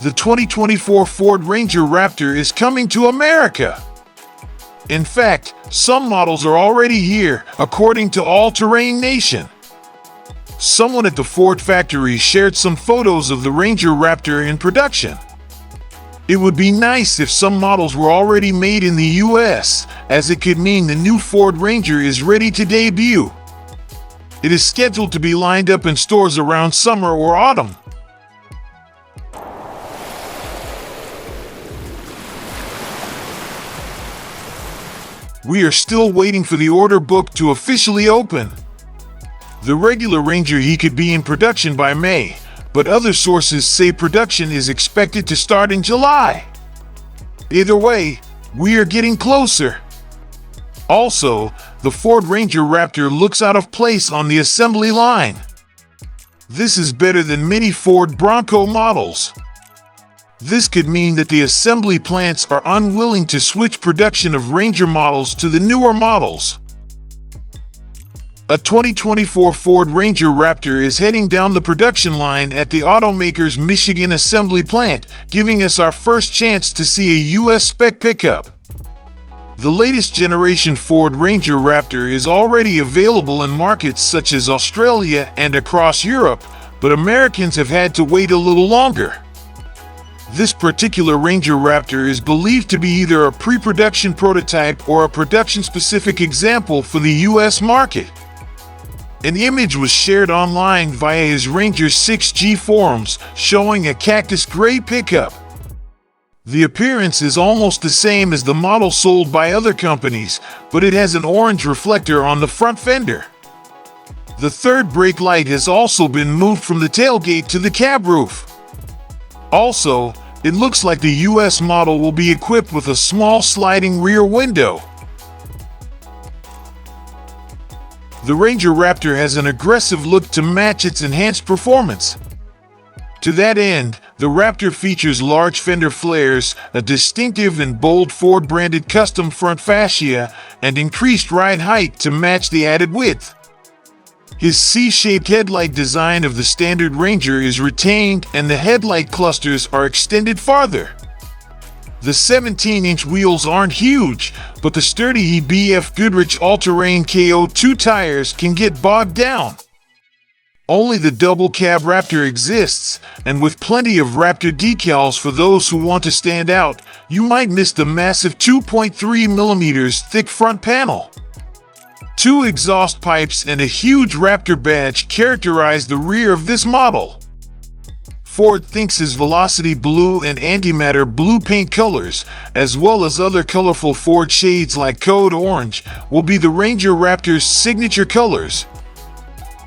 the 2024 Ford Ranger Raptor is coming to America. In fact, some models are already here, according to All Terrain Nation. Someone at the Ford factory shared some photos of the Ranger Raptor in production. It would be nice if some models were already made in the US, as it could mean the new Ford Ranger is ready to debut. It is scheduled to be lined up in stores around summer or autumn. We are still waiting for the order book to officially open. The regular Ranger could be in production by May, but other sources say production is expected to start in July. Either way, we are getting closer. Also, the Ford Ranger Raptor looks out of place on the assembly line. This is better than many Ford Bronco models. This could mean that the assembly plants are unwilling to switch production of Ranger models to the newer models. A 2024 Ford Ranger Raptor is heading down the production line at the automaker's Michigan assembly plant, giving us our first chance to see a US spec pickup. The latest generation Ford Ranger Raptor is already available in markets such as Australia and across Europe, but Americans have had to wait a little longer. This particular Ranger Raptor is believed to be either a pre-production prototype or a production-specific example for the US market. An image was shared online via his Ranger 6G forums showing a cactus gray pickup. The appearance is almost the same as the model sold by other companies, but it has an orange reflector on the front fender. The third brake light has also been moved from the tailgate to the cab roof. Also, it looks like the US model will be equipped with a small sliding rear window. The Ranger Raptor has an aggressive look to match its enhanced performance. To that end, the Raptor features large fender flares, a distinctive and bold Ford-branded custom front fascia, and increased ride height to match the added width. His C-shaped headlight design of the standard Ranger is retained and the headlight clusters are extended farther. The 17-inch wheels aren't huge, but the sturdy BF Goodrich All-Terrain KO2 tires can get bogged down. Only the double cab Raptor exists, and with plenty of Raptor decals for those who want to stand out, you might miss the massive 2.3mm thick front panel. 2 exhaust pipes and a huge Raptor badge characterize the rear of this model. Ford thinks his Velocity Blue and Antimatter Blue paint colors, as well as other colorful Ford shades like Code Orange, will be the Ranger Raptor's signature colors.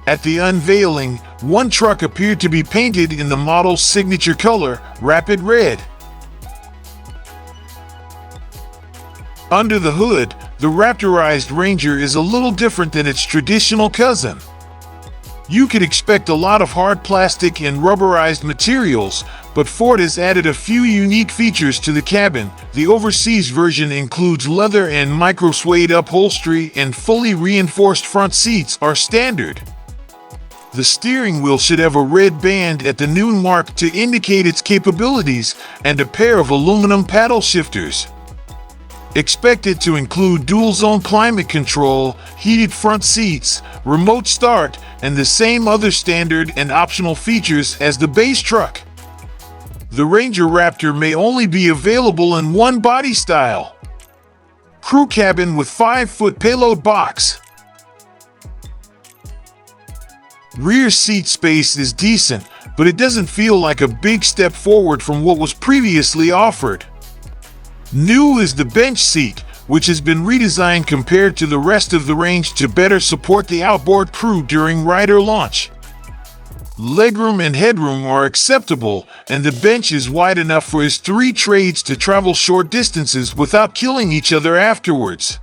At the unveiling, one truck appeared to be painted in the model's signature color, Rapid Red. Under the hood, the Raptorized Ranger is a little different than its traditional cousin. You could expect a lot of hard plastic and rubberized materials, but Ford has added a few unique features to the cabin. The overseas version includes leather and micro-suede upholstery, and fully reinforced front seats are standard. The steering wheel should have a red band at the noon mark to indicate its capabilities, and a pair of aluminum paddle shifters. Expected to include dual-zone climate control, heated front seats, remote start, and the same other standard and optional features as the base truck. The Ranger Raptor may only be available in one body style. Crew cabin with 5-foot payload box. Rear seat space is decent, but it doesn't feel like a big step forward from what was previously offered. New is the bench seat, which has been redesigned compared to the rest of the range to better support the outboard crew during rider launch. Legroom and headroom are acceptable, and the bench is wide enough for his 3 trades to travel short distances without killing each other afterwards.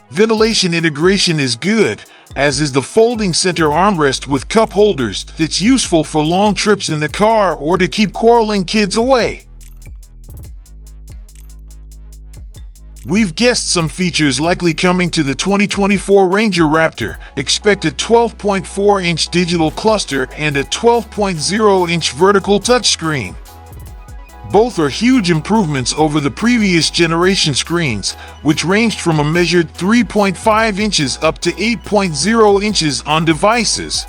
Ventilation integration is good, as is the folding center armrest with cup holders that's useful for long trips in the car or to keep quarreling kids away. We've guessed some features likely coming to the 2024 Ranger Raptor. Expect a 12.4-inch digital cluster and a 12.0-inch vertical touchscreen. Both are huge improvements over the previous generation screens, which ranged from a measured 3.5 inches up to 8.0 inches on devices.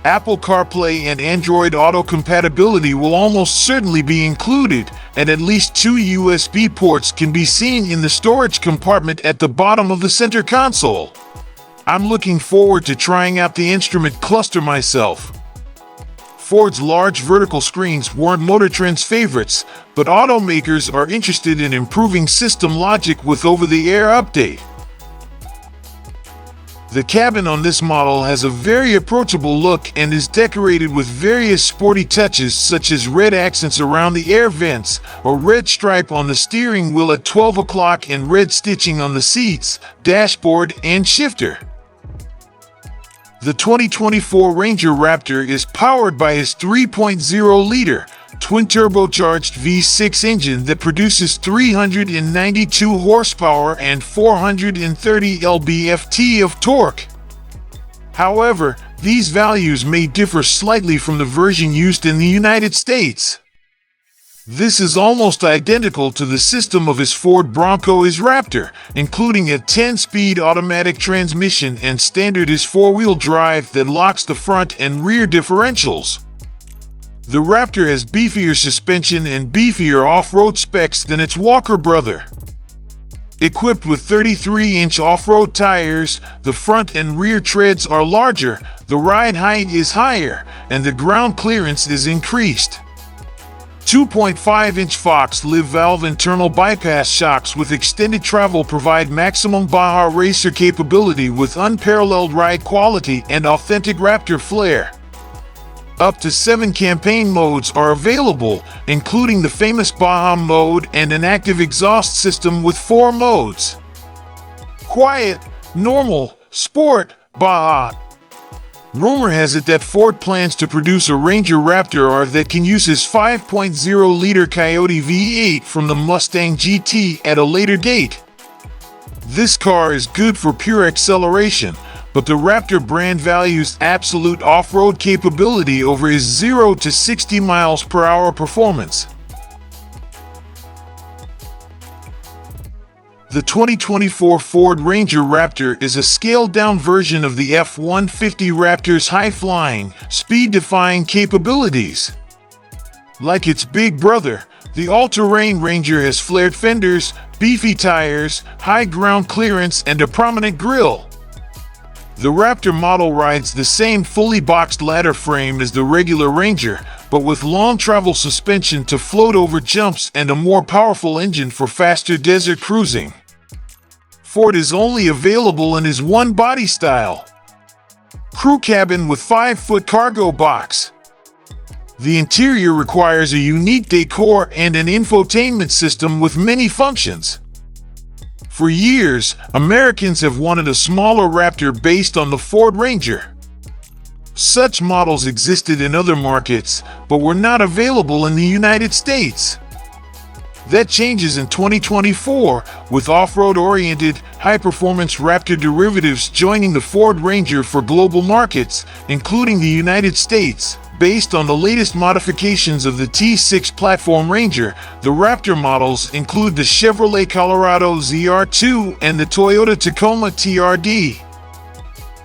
Apple CarPlay and Android Auto compatibility will almost certainly be included, and at least 2 USB ports can be seen in the storage compartment at the bottom of the center console. I'm looking forward to trying out the instrument cluster myself. Ford's large vertical screens weren't Motor Trend's favorites, but automakers are interested in improving system logic with over-the-air update. The cabin on this model has a very approachable look and is decorated with various sporty touches such as red accents around the air vents, a red stripe on the steering wheel at 12 o'clock and red stitching on the seats, dashboard, and shifter. The 2024 Ranger Raptor is powered by its 3.0-liter twin-turbocharged V6 engine that produces 392 horsepower and 430 lb-ft of torque. However, these values may differ slightly from the version used in the United States. This is almost identical to the system of his Ford Bronco's Raptor, including a 10-speed automatic transmission and standard is 4-wheel drive that locks the front and rear differentials. The Raptor has beefier suspension and beefier off-road specs than its Walker brother. Equipped with 33-inch off-road tires, the front and rear treads are larger, the ride height is higher, and the ground clearance is increased. 2.5-inch Fox Live valve internal bypass shocks with extended travel provide maximum Baja racer capability with unparalleled ride quality and authentic Raptor flair. Up to 7 campaign modes are available, including the famous Baja mode and an active exhaust system with 4 modes: Quiet, Normal, Sport, Baja. Rumor has it that Ford plans to produce a Ranger Raptor R that can use his 5.0-liter Coyote V8 from the Mustang GT at a later date. This car is good for pure acceleration, but the Raptor brand values absolute off-road capability over his 0 to 60 miles per hour performance. The 2024 Ford Ranger Raptor is a scaled-down version of the F-150 Raptor's high-flying, speed-defying capabilities. Like its big brother, the all-terrain Ranger has flared fenders, beefy tires, high ground clearance, and a prominent grille. The Raptor model rides the same fully boxed ladder frame as the regular Ranger, but with long travel suspension to float over jumps and a more powerful engine for faster desert cruising. Ford is only available in his one body style: crew cabin with 5-foot cargo box. The interior requires a unique decor and an infotainment system with many functions. For years, Americans have wanted a smaller Raptor based on the Ford Ranger. Such models existed in other markets, but were not available in the United States. That changes in 2024, with off-road-oriented, high-performance Raptor derivatives joining the Ford Ranger for global markets, including the United States. Based on the latest modifications of the T6 platform Ranger, the Raptor models include the Chevrolet Colorado ZR2 and the Toyota Tacoma TRD.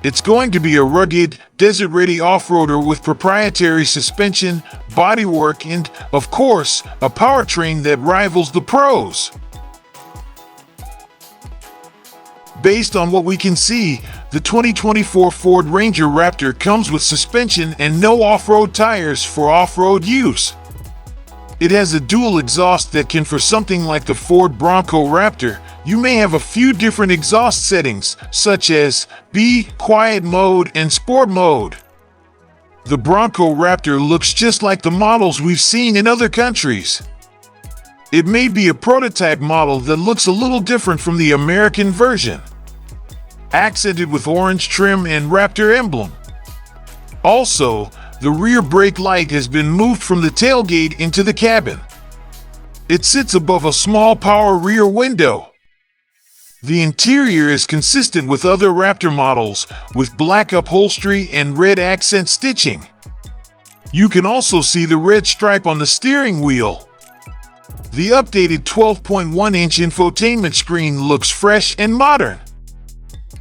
It's going to be a rugged, desert-ready off-roader with proprietary suspension, bodywork, and, of course, a powertrain that rivals the pros. Based on what we can see, the 2024 Ford Ranger Raptor comes with suspension and no off-road tires for off-road use. It has a dual exhaust that can, for something like the Ford Bronco Raptor, you may have a few different exhaust settings, such as B, Quiet Mode, and Sport Mode. The Bronco Raptor looks just like the models we've seen in other countries. It may be a prototype model that looks a little different from the American version, accented with orange trim and Raptor emblem. Also, the rear brake light has been moved from the tailgate into the cabin. It sits above a small power rear window. The interior is consistent with other Raptor models, with black upholstery and red accent stitching. You can also see the red stripe on the steering wheel. The updated 12.1-inch infotainment screen looks fresh and modern.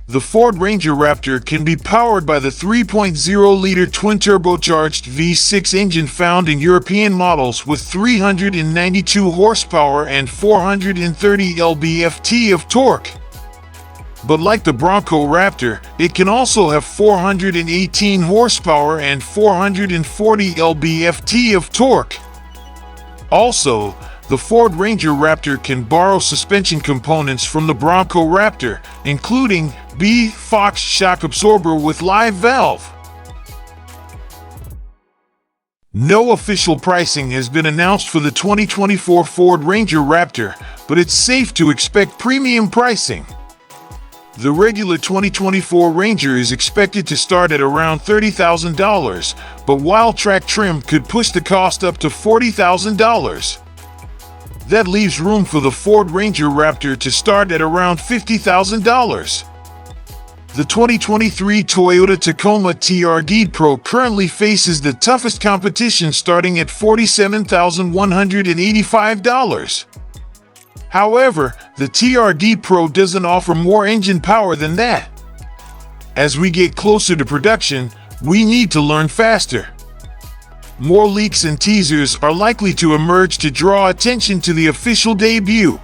The Ford Ranger Raptor can be powered by the 3.0-liter twin-turbocharged V6 engine found in European models with 392 horsepower and 430 lb-ft of torque. But like the Bronco Raptor, it can also have 418 horsepower and 440 lb-ft of torque. Also, the Ford Ranger Raptor can borrow suspension components from the Bronco Raptor, including B-Fox shock absorber with live valve. No official pricing has been announced for the 2024 Ford Ranger Raptor, but it's safe to expect premium pricing. The regular 2024 Ranger is expected to start at around $30,000, but Wildtrak trim could push the cost up to $40,000. That leaves room for the Ford Ranger Raptor to start at around $50,000. The 2023 Toyota Tacoma TRD Pro currently faces the toughest competition, starting at $47,185. However, the TRD Pro doesn't offer more engine power than that. As we get closer to production, we need to learn faster. More leaks and teasers are likely to emerge to draw attention to the official debut.